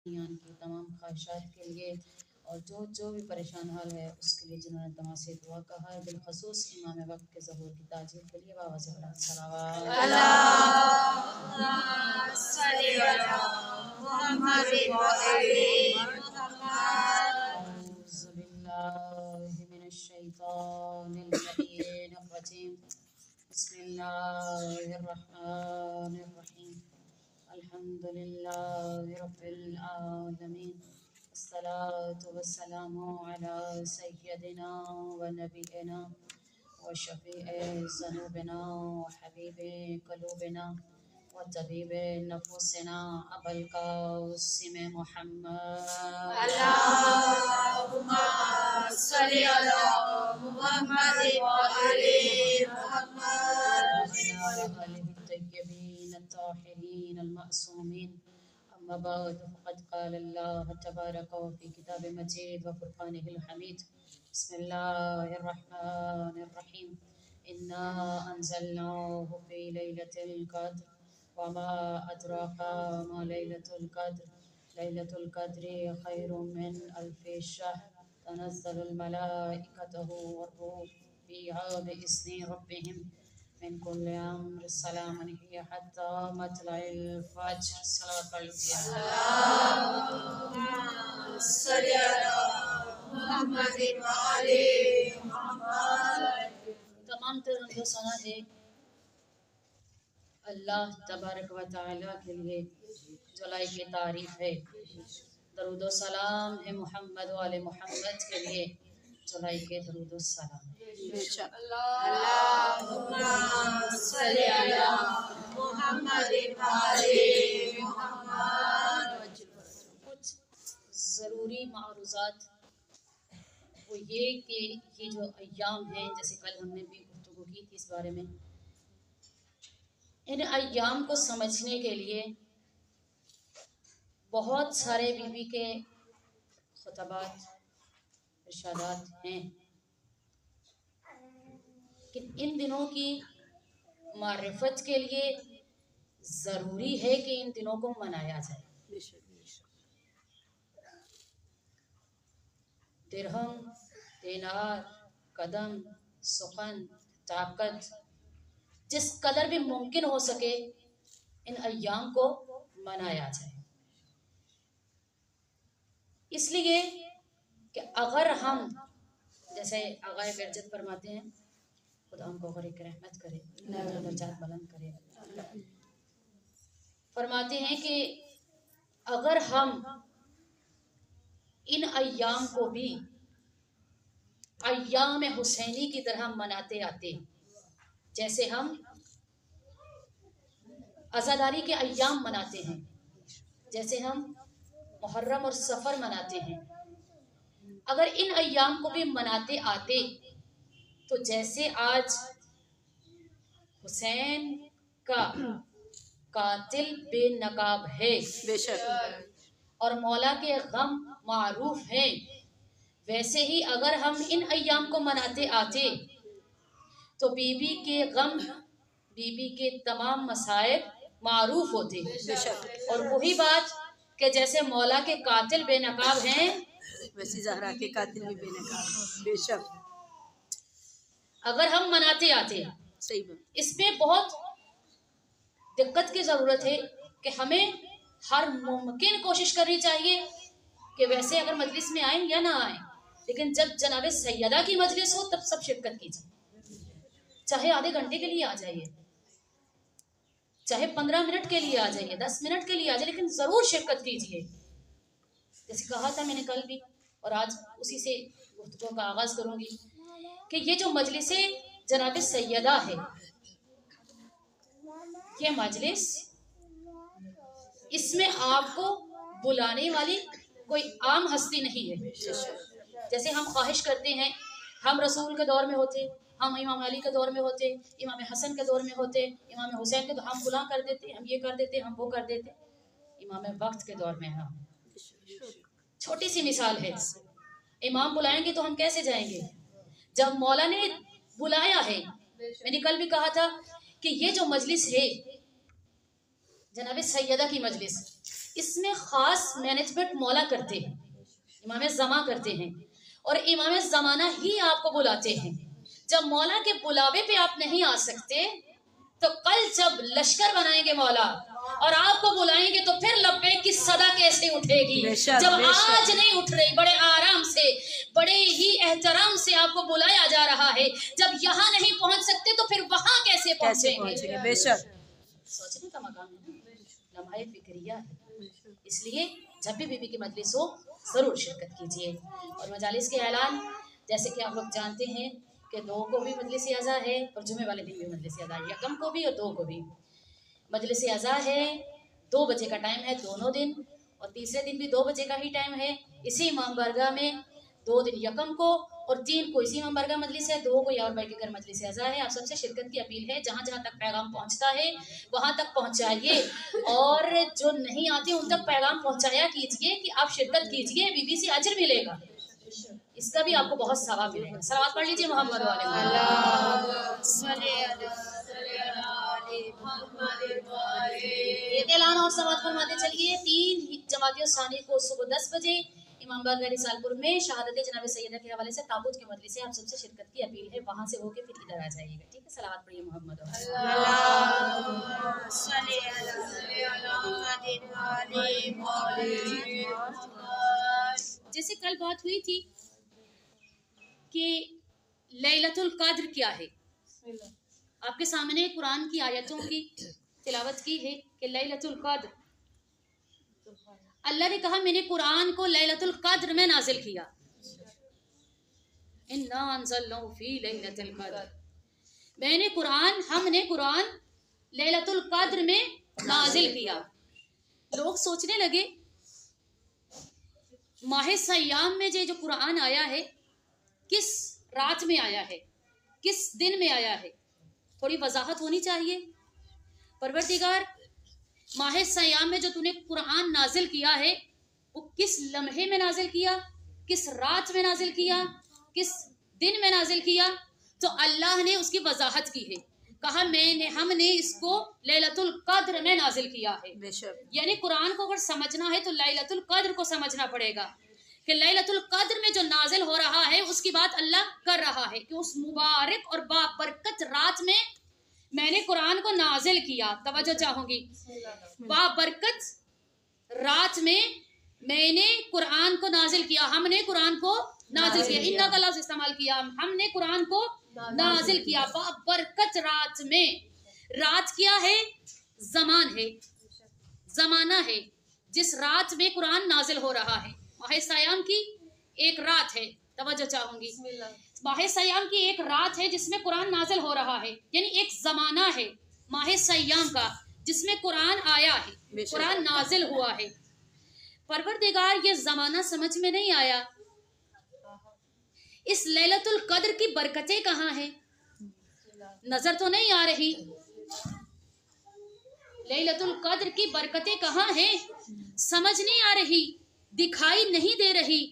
ایمان کی تمام خواہشات کے لیے اور جو بھی پریشان حال ہے اس کے لیے جنہوں نے دعا سے دعا کہا ہے، بالخصوص امام وقت کے ظہور کی تعجیل کے لیے بابا سے بلند صلوات اللہم صلی علی محمد و آلِ محمد۔ اعوذ باللہ من الشیطان اللعین الرجیم، بسم اللہ الرحمن الرحیم، الحمد للہ رب العالمین، الصلاة والسلام علی سیدنا و نبینا و شفیع ذنوبنا و حبیب قلوبنا و طبیب نفوسنا ابو القاسم محمد۔ اللہم صلی علی محمد و آلِ محمد۔ وعلى آله الطيبين الطاهرين المعصومين، أما بعد فقد قال الله تبارك وفي كتاب مجيد وفرقانه الحميد، بسم الله الرحمن الرحيم، إنا أنزلناه في ليلة القدر وما أدراك ما ليلة القدر، ليلة القدر خير من ألف شهر، تنزل الملائكة والروح فيها بإذن ربهم من كل أمر، سلام هي حتى مطلع الفجر۔ صلوات علیہ اللہم صلی علی محمد و آلِ محمد۔ تمام تر حمد و ثنا ہے اللہ تبارک و تعالیٰ کے لیے جو لائق تعریف ہے، درود و سلام ہے محمد و آل محمد کے لیے جو لائق درود و سلام ہے۔ اللہم صلی علی محمد و آلِ محمد۔ کچھ ضروری معروضات وہ یہ کہ یہ جو ایام ہیں، جیسے کل ہم نے بھی گفتگو کی تھی اس بارے میں، ان ایام کو سمجھنے کے لیے بہت سارے بی بی کے خطبات ارشادات ہیں کہ ان دنوں کی معرفت کے لیے ضروری ہے کہ ان دنوں کو منایا جائے۔ درہم، دینار، قدم، سخن، طاقت، جس قدر بھی ممکن ہو سکے ان ایام کو منایا جائے، اس لیے کہ اگر ہم جیسے آغا برجت فرماتے ہیں، خدا ہم کو غرق رحمت کرے، درجات بلند کرے، فرماتے ہیں کہ اگر ہم ان ایام کو بھی ایام حسینی کی طرح مناتے آتے، جیسے ہم عزاداری کے ایام مناتے ہیں، جیسے ہم محرم اور سفر مناتے ہیں، اگر ان ایام کو بھی مناتے آتے تو جیسے آج حسین کا قاتل بے نقاب ہے، بے شک، اور مولا کے غم معروف ہیں، ویسے ہی اگر ہم ان ایام کو مناتے آتے تو بی بی کے غم، بی بی کے تمام مصائب معروف ہوتے، بے شک، اور وہی بات کہ جیسے مولا کے قاتل بے نقاب ہیں ویسی زہرا کے قاتل بھی بے نقاب، بے شک، اگر ہم مناتے آتے۔ صحیح بات۔ اس میں بہت دقت کی ضرورت ہے کہ ہمیں ہر ممکن کوشش کرنی چاہیے کہ ویسے اگر مجلس میں آئیں یا نہ آئیں، لیکن جب جناب سیدہ کی مجلس ہو تب سب شرکت کیجیے، چاہے آدھے گھنٹے کے لیے آ جائیے، چاہے 15 منٹ کے لیے آ جائیے، 10 منٹ کے لیے آ جائیے، لیکن ضرور شرکت کیجیے۔ جیسے کہا تھا میں نے کل بھی، اور آج اسی سے گفتگو کا آغاز کروں گی کہ یہ جو مجلس جناب سیدہ ہے، یہ مجلس، اس میں آپ کو بلانے والی کوئی عام ہستی نہیں ہے۔ جیسے ہم خواہش کرتے ہیں، ہم رسول کے دور میں ہوتے، ہم امام علی کے دور میں ہوتے، امام حسن کے دور میں ہوتے، امام حسین کے دور، ہم بلا کر دیتے، ہم یہ کر دیتے، ہم وہ کر دیتے۔ امام وقت کے دور میں ہم چھوٹی سی مثال ہے، امام بلائیں گے تو ہم کیسے جائیں گے؟ جب مولا نے بلایا ہے، میں نے کل بھی کہا تھا کہ یہ جو مجلس ہے جناب سیدہ کی مجلس، इसमें खास मैनेजमेंट मौला करते हैं, इमाम ज़मा करते हैं और इमाम ज़माना ही आपको बुलाते हैं। जब मौला के बुलावे पे आप नहीं आ सकते तो कल जब लश्कर बनाएंगे मौला और आपको बुलाएंगे तो फिर लब्बैक की सदा कैसे उठेगी? जब आज नहीं उठ रही, बड़े आराम से, बड़े ही एहतराम से आपको बुलाया जा रहा है, जब यहाँ नहीं पहुँच सकते तो फिर वहाँ कैसे पहुँचेंगे? बेशक सोचने का मकाम है ना, लम्हा फिक्रिया है। इसलिए जब भी बीबी की मजलिस हो जरूर शिरकत कीजिए। और मजालिस के ऐलान जैसे कि आप लोग जानते हैं कि 2 को भी मजलिस अज़ा है और जुमे वाले दिन भी मजलिस अज़ा है, यकम को भी और 2 को भी मजलिस अज़ा है। 2 बजे का टाइम है दोनों दिन और तीसरे दिन भी 2 बजे का ही टाइम है। इसी इमाम बारगाह में 2 दिन यकम को और 3 को इसी इमाम बारगाह मजलिस है, 2 को यार भाई के घर मजलिस अज़ा है। आप सबसे शिरकत की अपील है, जहाँ जहाँ तक पैगाम पहुँचता है वहाँ तक पहुँचाइए और जो नहीं आते उन तक पैगाम पहुँचाया कीजिए कि आप शिरकत कीजिए, बीबी से अजर मिलेगा, इसका भी आपको बहुत सवाब मिलेगा। सलावत पढ़ लीजिए मोहम्मद वाले। ऐलान और समाअत फरमाते चलिए। 3 जमाती सानी को सुबह 10 बजे इमाम बारगाह रिसालपुर में शहादत जनाब सैयदा के हवाले से ताबूत की मजलिस से आप सबसे शिरकत की अपील है, वहाँ से होके फिर इधर आ जाइएगा, ठीक है? सलावत पढ़िए मोहम्मद। जैसे कल बात हुई थी कि लैलतुल कद्र क्या है, आपके सामने कुरान की आयतों की तिलावत की है कि लैलतुल कद्र, अल्लाह ने कहा मैंने कुरान को लैलतुल कद्र में नाजिल किया। इन्ना अंज़लनाहु फी लैलतिल कद्र, हमने कुरान लैलतुल कद्र में नाजिल किया। लोग सोचने लगे माह सयाम में जो कुरान आया है किस रात में आया है, किस दिन में आया है, थोड़ी वजाहत होनी चाहिए। परवरदिगार माह सयाम में जो तूने कुरान नाजिल किया है वो किस लम्हे में नाजिल किया, किस रात में नाजिल किया, किस दिन में नाजिल किया? तो अल्लाह ने उसकी वजाहत की है, कहा हमने इसको लैलतुल कद्र में नाजिल किया है। यानी कुरान को अगर समझना है तो लैलतुल कद्र को समझना पड़ेगा कि लैलतुल कद्र में जो नाजिल हो रहा है उसकी बात अल्लाह कर रहा है कि उस मुबारक और बाबरकत रात में मैंने कुरान को नाजिल किया। तवज्जो चाहूंगी, बाबरकत रात में मैंने कुरान को नाजिल किया, हमने कुरान को नाजिल किया, इन्ना का लफ्ज़ इस्तेमाल किया, हमने कुरान को नाजिल किया बाबरकत रात में। रात क्या है? ज़मान है, ज़माना है जिस रात में कुरान नाजिल हो रहा है। माह सयाम की एक रात है, तवज्जो चाहूंगी, माह सयाम की एक रात है जिसमें कुरान नाजिल हो रहा है, यानी एक ज़माना है माह सयाम का जिसमें कुरान आया है, कुरान नाजिल हुआ है। परवरदिगार ये ज़माना समझ में नहीं आया, इस लैलतुल कद्र की बरकतें कहाँ हैं? नजर तो नहीं आ रही। लैलतुल कद्र की बरकतें कहाँ हैं? समझ नहीं आ रही, दिखाई नहीं दे रही,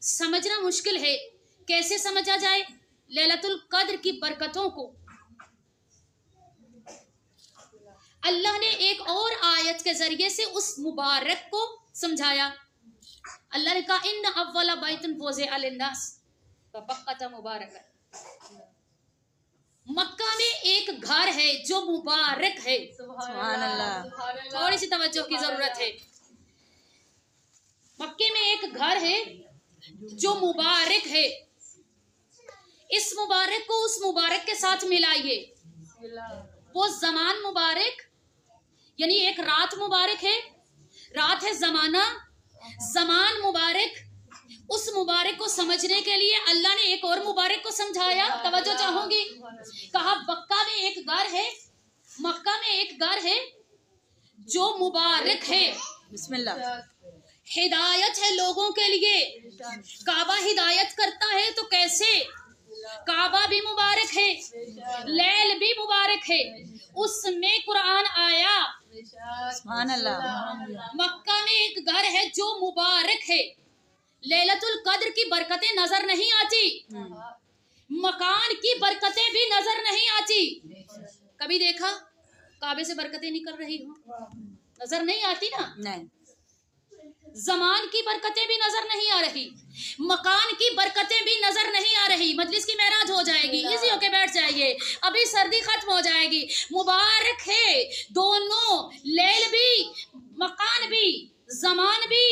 समझना मुश्किल है। कैसे समझा जाए लैलतुल कद्र की बरकतों को? अल्लाह ने एक और आयत के जरिए से उस मुबारक को समझाया। अल्लाह ने कहा इन्ना अव्वला बैतुन वुज़िअ लिन्नास फबक्कत मुबारक, मक्का में एक घर है जो मुबारक है। सुभान अल्लाह, थोड़ी सी तवज्जो की जरूरत है। मक्के में एक घर है जो मुबारक है, इस मुबारक को उस मुबारक के साथ मिलाइए। वो जमान मुबारक यानी एक रात मुबारक है, रात है जमाना, जमान मुबारक। उस मुबारक को समझने के लिए अल्लाह ने एक और मुबारक को समझाया। तवज्जो चाहूंगी, कहा मक्का में एक घर है, मक्का में एक घर है जो मुबारक है, बिस्मिल्लाह, हिदायत है लोगों के लिए। काबा हिदायत करता है तो कैसे? काबा भी मुबारक है, लैल भी मुबारक है, उसमें कुरान आया। सुभान अल्लाह। मक्का में एक घर है जो मुबारक है, लैलतुल कद्र की बरकतें नजर नहीं आती, मकान की बरकतें भी नजर नहीं आती। कभी देखा काबे से बरकतें निकल रही हो? नजर नहीं आती ना। नहीं। زمان کی برکتیں بھی نظر نہیں آ رہی، مکان کی برکتیں بھی نظر نہیں آ رہی. مجلس کی معراج ہو جائے گی، ایزی ہو کے بیٹھ جائیے، ابھی سردی ختم ہو جائے گی. مبارک ہے دونوں، لیل بھی مکان بھی، زمان بھی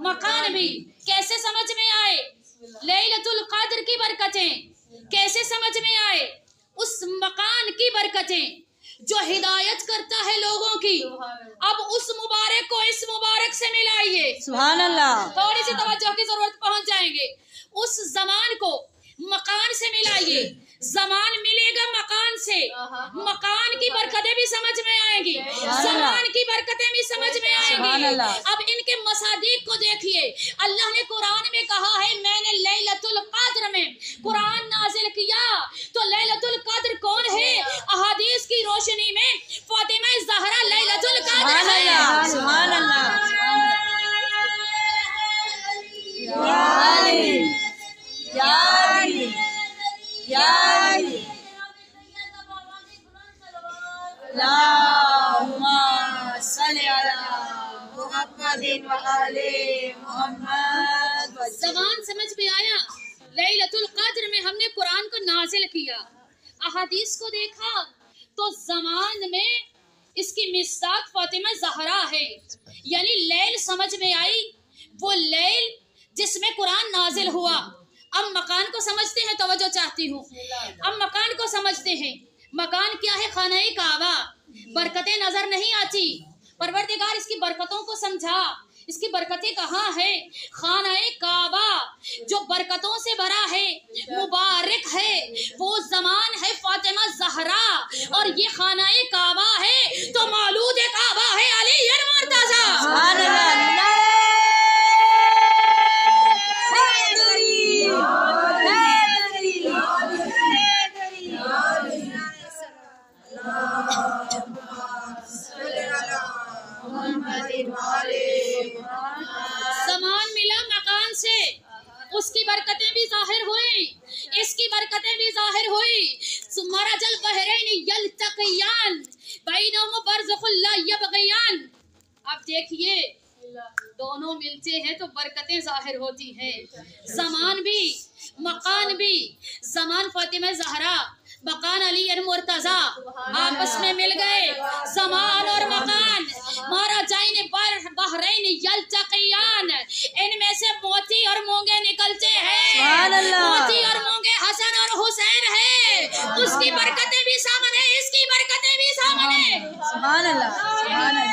مکان بھی. کیسے سمجھ میں آئے لیلۃ القدر کی برکتیں؟ کیسے سمجھ میں آئے اس مکان کی برکتیں جو ہدایت کرتا ہے لوگوں کی؟ اب اس مبارک کو اس مبارک سے ملائیے. سبحان اللہ. تھوڑی سی توجہ کی ضرورت، پہنچ جائیں گے. اس زمان کو مکان سے ملائیے. زمان ملے گا مکان سے، مکان کی برکتیں بھی سمجھ میں آئیں گی، زمان کی برکتیں بھی سمجھ میں آئیں گی. اب ان کے مصادیق کو دیکھیے. اللہ نے قرآن میں کہا ہے میں نے لیلۃ القدر میں قرآن نازل کیا. تو لیلۃ القدر کون ہے؟ احادیث کی روشنی میں فاطمہ زہرا لیلۃ القدر ہے. سبحان اللہ. زمان سمجھ میں آیا. لیلۃ القدر میں ہم نے قرآن کو نازل کیا. احادیث کو دیکھا تو زمان میں اس کی مصداق فاطمہ زہرا ہے. یعنی لیل سمجھ میں آئی، وہ لیل جس میں قرآن نازل ہوا. اب مکان کو سمجھتے ہیں، توجہ چاہتی ہوں. اب مکان کو سمجھتے ہیں. مکان کیا ہے؟ خانہ کعبہ. برکتیں نظر نہیں آتی، پروردگار اس کی برکتوں کو سمجھا. اس کی برکتیں کہاں ہے؟ خانہ کعبہ جو برکتوں سے بھرا ہے، مبارک ہے، وہ زمان ہے فاطمہ زہرا، اور یہ خانہ کعبہ ہے تو مولود کعبہ ہے علی مرتضی. سبحان اللہ. زمان ملا مکان سے، اس کی برکتیں بھی ظاہر ہوئی، اس کی برکتیں بھی ظاہر ہوئی. مرج البحرین یلتقیان بینہما برزخ لا یبغیان. اب دیکھیے دونوں ملتے ہیں تو برکتیں ظاہر ہوتی ہیں. زمان بھی مکان بھی. زمان فاطمہ زہرا، مکان علی مرتضی، آپس میں مل گئے. زمان اور مکان مہاراجائن بحرین یلتقیان. ان میں سے موتی اور مونگے نکلتے ہیں. موتی اور مونگے حسن اور حسین ہیں. اس کی برکتیں بھی سامنے، اس کی برکتیں بھی سامنے. سبحان اللہ. سبحان اللہ.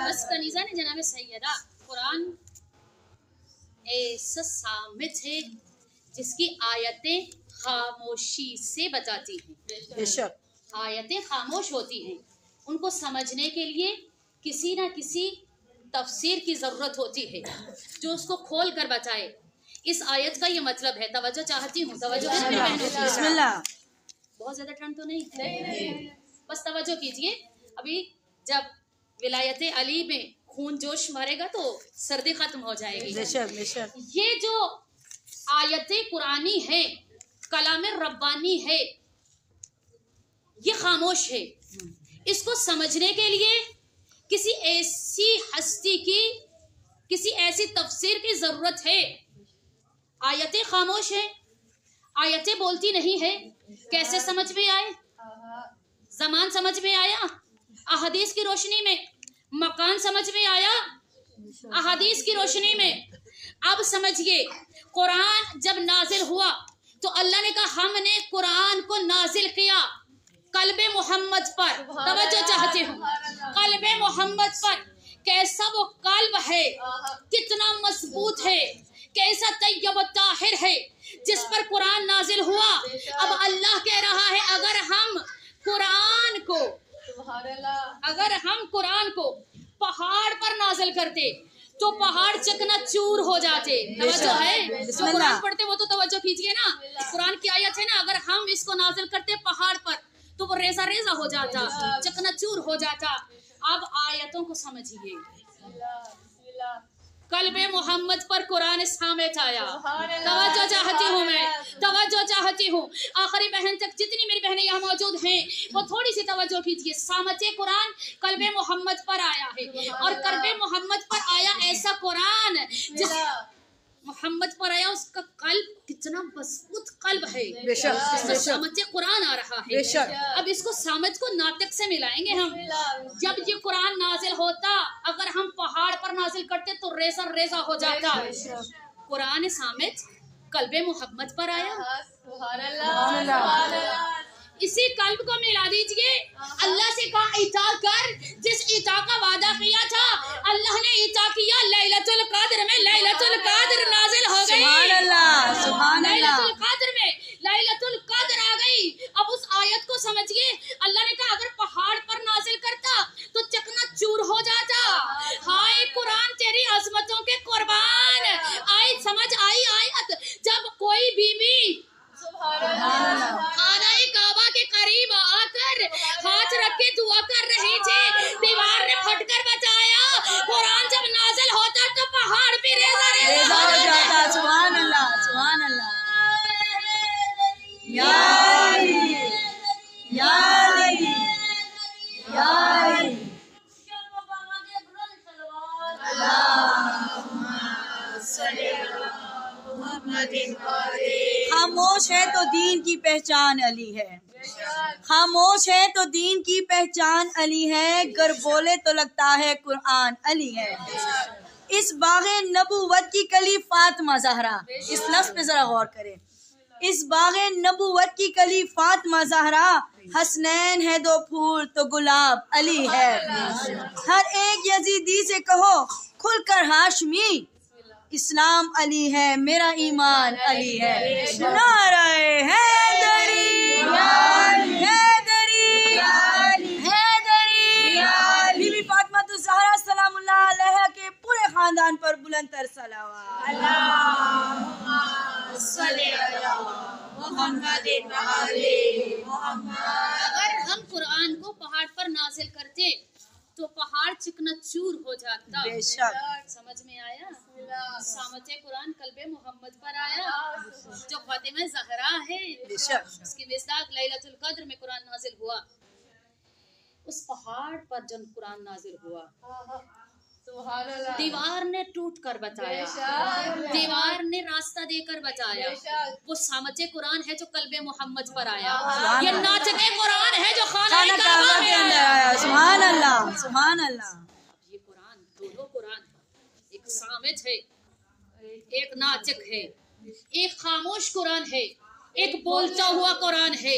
بس کنیزہ نے جناب سیدہ، قرآن ایسا سامت ہے جس کی آیتیں خاموشی سے بتاتی ہیں. بے شک آیتیں خاموش ہوتی ہیں، ان کو سمجھنے کے لیے کسی نہ کسی تفسیر کی ضرورت ہوتی ہے جو اس کو کھول کر بتائے. اس آیت کا یہ مطلب ہے. توجہ چاہتی ہوں، توجہ ہے میرے بہنوں کی. بسم اللہ. بہت زیادہ ٹھنڈ تو نہیں، بس توجہ کیجئے. ابھی جب ولایت علی میں خون جوش مارے گا تو سردی ختم ہو جائے گی. بے شک بے شک. یہ جو آیت قرآنی ہے، کلام ربانی ہے، یہ خاموش ہے. اس کو سمجھنے کے لیے کسی ایسی ہستی کی، کسی ایسی تفسیر کی ضرورت ہے. آیتیں خاموش ہیں، آیتیں بولتی نہیں ہے. کیسے سمجھ میں آئے؟ زمان سمجھ میں آیا احادیث کی روشنی میں، مکان سمجھ میں آیا احادیث کی روشنی میں. اب سمجھیے قرآن جب نازل ہوا تو اللہ نے کہا ہم نے قرآن کو نازل کیا قلب محمد پر. توجہ چاہتے ہوں، قلب محمد پر. کیسا وہ قلب ہے، کتنا مضبوط ہے، کیسا طیب و طاہر ہے جس پر قرآن نازل ہوا. اب اللہ کہہ رہا ہے اگر ہم قرآن کو پہاڑ پر نازل کرتے تو پہاڑ چکنا چور ہو جاتے. توجہ ہے، جو قرآن پڑھتے وہ تو توجہ کیجئے نا. قرآن کی آیت ہے نا، اگر ہم اس کو نازل کرتے پہاڑ پر تو وہ ریزہ ریزہ ہو جاتا، چکنا چور ہو جاتا. اب آیتوں کو سمجھیے. कल्बे मोहम्मद पर कुरान सामत आया। तवज्जो चाहती हूँ मैं, तवज्जो चाहती हूँ। आखिरी बहन तक जितनी मेरी बहनें यहाँ मौजूद हैं वो थोड़ी सी तवज्जो कीजिए। सामते कुरान कल्बे मोहम्मद पर आया है और कल्बे मोहम्मद पर आया ऐसा कुरान जिस मोहम्मद पर आया उसका कल्ब कितना मजबूत कल्ब है। सामते कुरान आ रहा है। अब इसको सामत को नाटक से मिलाएंगे हम। जब ये कुरान नाजिल होता अगर हम पहाड़ पर नाजिल करते तो रेजा रेजा हो जाता। कुरान सामत कल्बे मोहम्मद पर आया। इसी कल्ब को मिला दीजिए। अल्लाह से कहा इता कर, जिस इता का वादा किया था अल्लाह ने इता किया। लैलतुल कद्र में लैलतुल कद्र नाजिल हो गई। सुभान अल्लाह, सुभान अल्लाह। लैलतुल कद्र में लैलतुल कद्र आ गई। अब उस आयत को समझिए। अल्लाह ने कहा अगर पहाड़ पर नाजिल करता तो चकनाचूर हो जाता। हाय कुरान तेरी अजमतों के कुर्बान। आई समझ आई आयत। जब कोई बीबी खानाए काबा के करीब आकर हाथ रख के दुआ कर रही थी, दीवार ने फटकर बचाया। कुरान जब नाज़िल होता तो पहाड़ पे रेजा रेजा हो जाता। सुभान अल्लाह, सुभान अल्लाह। या अली, या अली, या अली। खामोश है तो दीन की पहचान अली है। खामोश है तो दीन की पहचान अली है। गर बोले तो लगता है कुरान अली है। इस बागे नबूवत की कली फातिमा ज़हरा। इस लफ्ज़ पे जरा गौर करें। इस बागे नबूवत की कली फातिमा ज़हरा। हसनैन है दो फूल तो गुलाब अली है। हर एक यजीदी से कहो खुलकर हाशमी, इस्लाम अली है मेरा ईमान अली है। नारे हैदरी हैदरी हैदरी। बीबी फातिमा तो ज़हरा सलामुल्लाह अलैहा के पूरे खानदान पर बुलंद तर सलावत। अगर हम कुरान को पहाड़ पर नाजिल करते तो पहाड़ चिकनाचूर हो जाता। बेशक। समझ में आया। सामते कुरान कल्बे मोहम्मद पर आया जो फातिमा ज़हरा है। बेशक। उसकी मिसाक लैलतुल कद्र में कुरान नाजिल हुआ। उस पहाड़ पर जब कुरान नाजिल हुआ दीवार ने टूट कर बताया, दीवार ने रास्ता देकर बताया। वो सामते कुरान है जो कल्बे मोहम्मद पर आया। ये नाचते कुरान है जो खाना काबा में आया। सुभान अल्लाह, सुभान अल्लाह। ये कुरान दोनों कुरान, एक सामत है एक नाचक है, एक खामोश कुरान है एक बोलता हुआ कुरान है।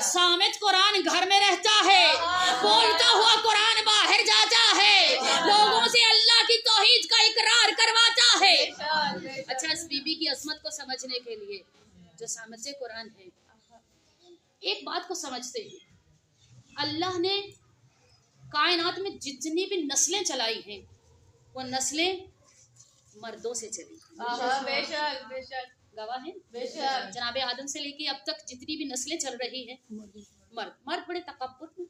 सामत कुरान घर में रहता है, बोलता हुआ कुरान बाहर जाता है, लोगों से अल्लाह की तौहीद का इकरार करवाता है। अच्छा, इस बीबी की अजमत को समझने के लिए जो सामत कुरान है, एक बात को समझते हैं। अल्लाह ने कायनात में जितनी भी नस्लें चलाई हैं वो नस्लें मर्दों से चली। बेशक बेशक गवाह है। जनाबे आदम से लेके अब तक जितनी भी नस्लें चल रही हैं मर्द बड़े तकब्बुर में,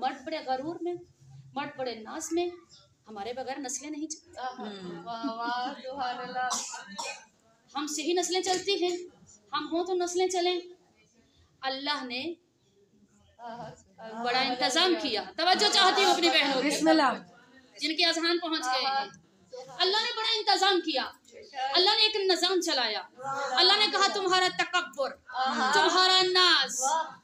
मर्द बड़े गरूर में, मर्द बड़े नाज में। हमारे बगैर नस्लें नहीं चलती। हमसे ही नस्लें चलती हैं। हम हों तो नस्लें चलें। अल्लाह ने बड़ा इंतजाम किया। तवज्जो चाहती हूँ अपनी बहनों की जिनके अजहान पहुंच गए हैं। अल्लाह ने बड़ा इंतजाम किया। अल्लाह ने एक निजाम चलाया। अल्लाह ने कहा तुम्हारा तकब्बुर, तुम्हारा नाज,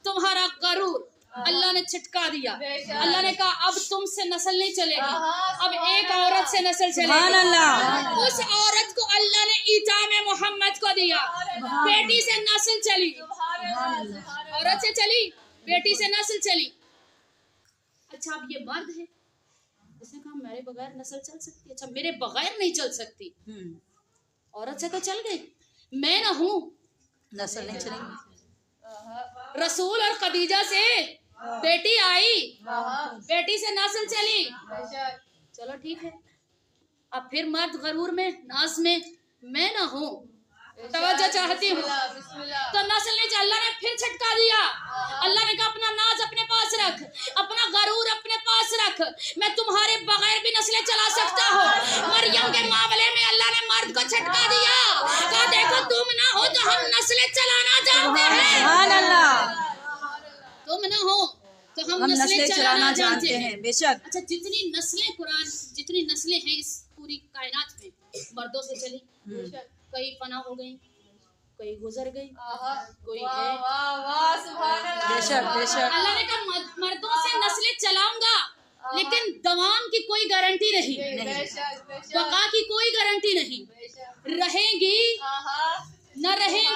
तुम्हारा गरूर अल्लाह ने छिटका दिया। अल्लाह ने कहा अब तुमसे नस्ल नहीं चलेगी, अब एक औरत से नस्ल चलेगी। उस औरत को अल्लाह ने ईता में मोहम्मद को दिया। बेटी से नस्ल चली, औरत से चली, बेटी से नस्ल चली। अच्छा, अब ये मर्द है, उसने कहा मेरे बगैर नस्ल चल सकती। अच्छा, मेरे बगैर नहीं चल सकती, औरत से तो चल गई, मैं ना हूँ नस्ल नहीं चलेगी। रसूल और खदीजा से बेटी आई, बेटी से नस्ल चली। चलो ठीक है। अब फिर मर्द गरूर में नाज में मैं ना हूँ, तवज्जो चाहती हूँ। बिस्मिल्लाह। तो नस्ल ने अल्लाह ने फिर छटका दिया। अल्लाह ने कहा अपना नाज अपने पास रख, अपना गरूर अपने पास रख, मैं तुम्हारे बगैर भी नस्लें चला सकता हूँ। मरियम के मामले में अल्लाह ने मर्द को छटका दिया, कहा देखो तुम ना हो तो हम नस्लें चलाना जानते हैं, सुभान अल्लाह, तुम ना हो तो हम हम नस्लें चलाना जानते हैं। बेशक। अच्छा, जितनी नस्लें कुरान, जितनी नस्लें हैं इस पूरी कायनात में, मर्दों से चली, कई फना हो गई, कई गुजर गई, कोई है। वाह वाह सुभान अल्लाह। बेशक बेशक। अल्लाह ने कहा मर्दों से नस्लें चलाऊंगा, लेकिन दवाम की कोई गारंटी नहीं, बेशक बेशक बका की कोई गारंटी नहीं, बेशक। रहेंगी न रहेंगी